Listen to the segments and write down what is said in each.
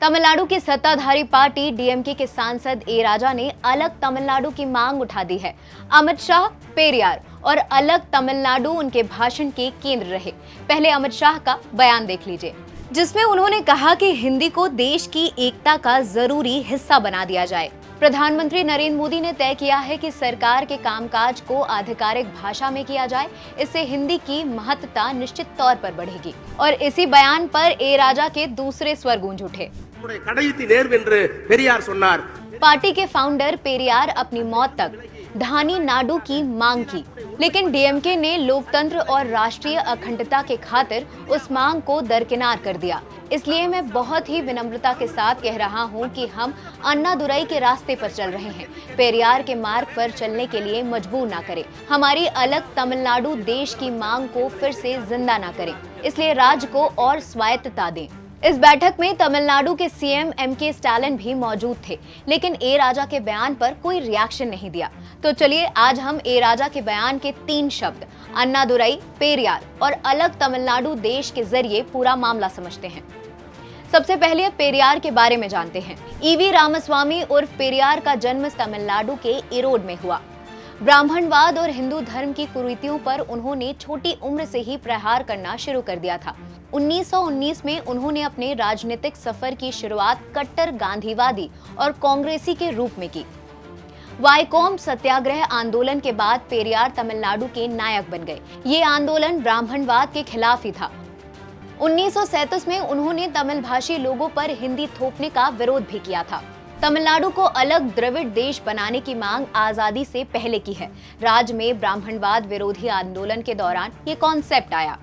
तमिलनाडु की सत्ताधारी party DMK के सांसद ए राजा ने अलग तमिलनाडु की मांग उठा दी है। अमित शाह, पेरियार और अलग तमिलनाडु उनके भाषण के केंद्र रहे। पहले अमित शाह का बयान देख लीजिए, जिसमें उन्होंने कहा कि हिंदी को देश की एकता का जरूरी हिस्सा बना दिया जाए। प्रधानमंत्री नरेंद्र मोदी ने तय किया है कि सरकार के कामकाज को आधिकारिक भाषा में किया जाए। इससे हिंदी की महत्ता निश्चित तौर पर बढ़ेगी। और इसी बयान पर ए राजा के दूसरे स्वर गूंज उठे। पार्टी के फाउंडर पेरियार अपनी मौत तक धानी नाडु की मांग की, लेकिन डीएमके ने लोकतंत्र और राष्ट्रीय अखंडता के खातिर उस मांग को दरकिनार कर दिया। इसलिए मैं बहुत ही विनम्रता के साथ कह रहा हूं कि हम अन्नादुरई के रास्ते पर चल रहे हैं। पेरियार के मार्ग पर चलने के लिए मजबूर ना करें। हमारी अलग तमिलनाडु देश की मांग को फिर से जिंदा ना करें। इसलिए राज्य को और स्वायत्तता दें। इस बैठक में तमिलनाडु के सीएम एमके स्टालिन भी मौजूद थे, लेकिन ए राजा के बयान पर कोई रिएक्शन नहीं दिया। तो चलिए आज हम ए राजा के बयान के 3 शब्द अन्नादुरई, पेरियार और अलग तमिलनाडु देश के जरिए पूरा मामला समझते हैं। सबसे पहले पेरियार के बारे में जानते हैं। ईवी रामास्वामी उर्फ पेरियार का जन्म तमिलनाडु के इरोड में हुआ। ब्राह्मणवाद और हिंदू धर्म की कुरीतियों पर उन्होंने छोटी उम्र से ही प्रहार करना शुरू कर दिया था। 1919 में उन्होंने अपने राजनीतिक सफर की शुरुआत कट्टर गांधीवादी और कांग्रेसी के रूप में की। वाइकोम सत्याग्रह आंदोलन के बाद पेरियार तमिलनाडु के नायक बन गए। ये आंदोलन ब्राह्मणवाद के खिलाफ ही था। 1937 में उन्होंने तमिल भाषी लोगों पर हिंदी थोपने का विरोध भी किया था। तमिलनाडु को अलग द्रविड़ देश बनाने की मांग आजादी से पहले की है। राज्य में ब्राह्मणवाद विरोधी आंदोलन के दौरान ये कॉन्सेप्ट आया।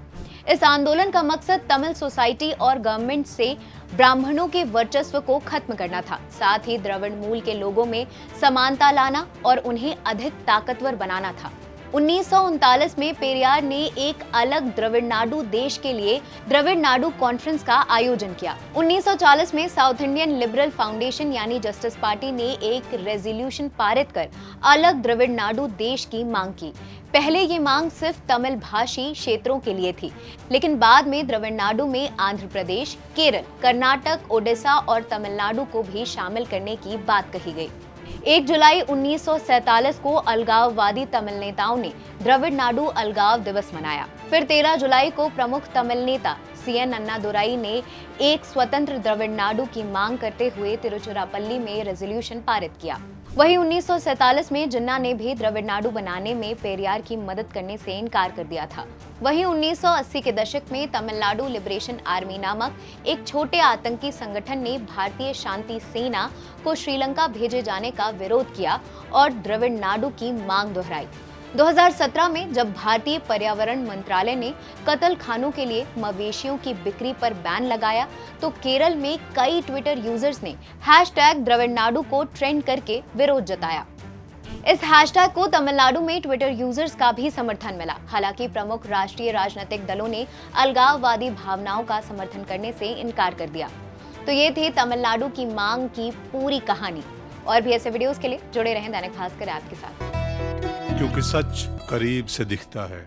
इस आंदोलन का मकसद तमिल सोसाइटी और गवर्नमेंट से ब्राह्मणों के वर्चस्व को खत्म करना था, साथ ही द्रविड़ मूल के लोगों में समानता लाना और उन्हें अधिक ताकतवर बनाना था। 1939 में पेरियार ने एक अलग द्रविड़ नाडु देश के लिए द्रविड़ नाडु कॉन्फ्रेंस का आयोजन किया। 1940 में साउथ इंडियन लिबरल फाउंडेशन यानी जस्टिस पार्टी ने एक रेजोल्यूशन पारित कर अलग द्रविड़ नाडु देश की मांग की। पहले ये मांग सिर्फ तमिल भाषी क्षेत्रों के लिए थी, लेकिन बाद में द्रविड़ नाडु में आंध्र प्रदेश, केरल, कर्नाटक, ओडिशा और तमिलनाडु को भी शामिल करने की बात कही गई। 1 जुलाई 1947 को अलगाववादी तमिल नेताओं ने द्रविड़ नाडु अलगाव दिवस मनाया। फिर 13 जुलाई को प्रमुख तमिल नेता सीएन अन्नादुरई ने एक स्वतंत्र द्रविड़ नाडु की मांग करते हुए तिरुचिरापल्ली में रेजोल्यूशन पारित किया। वहीं 1947 में जिन्ना ने भी द्रविड़ नाडु बनाने में पेरियार की मदद करने से इनकार कर दिया था। वहीं 1980 के दशक में तमिलनाडु लिबरेशन आर्मी नामक एक छोटे आतंकी संगठन ने भारतीय शांति सेना को श्रीलंका भेजे जाने का विरोध किया और द्रविड़ नाडु की मांग दोहराई। 2017 में जब भारतीय पर्यावरण मंत्रालय ने कत्ल खानों के लिए मवेशियों की बिक्री पर बैन लगाया, तो केरल में कई ट्विटर यूजर्स ने हैशटैग द्रविड़ नाडु को ट्रेंड करके विरोध जताया। इस हैशटैग को तमिलनाडु में ट्विटर यूजर्स का भी समर्थन मिला। हालांकि प्रमुख राष्ट्रीय राजनीतिक दलों ने अलगाववादी भावनाओं का समर्थन करने से इनकार कर दिया। तो ये थी तमिलनाडु की मांग की पूरी कहानी। और भी ऐसे वीडियोस के लिए जुड़े रहें दैनिक भास्कर ऐप के साथ, क्योंकि सच करीब से दिखता है।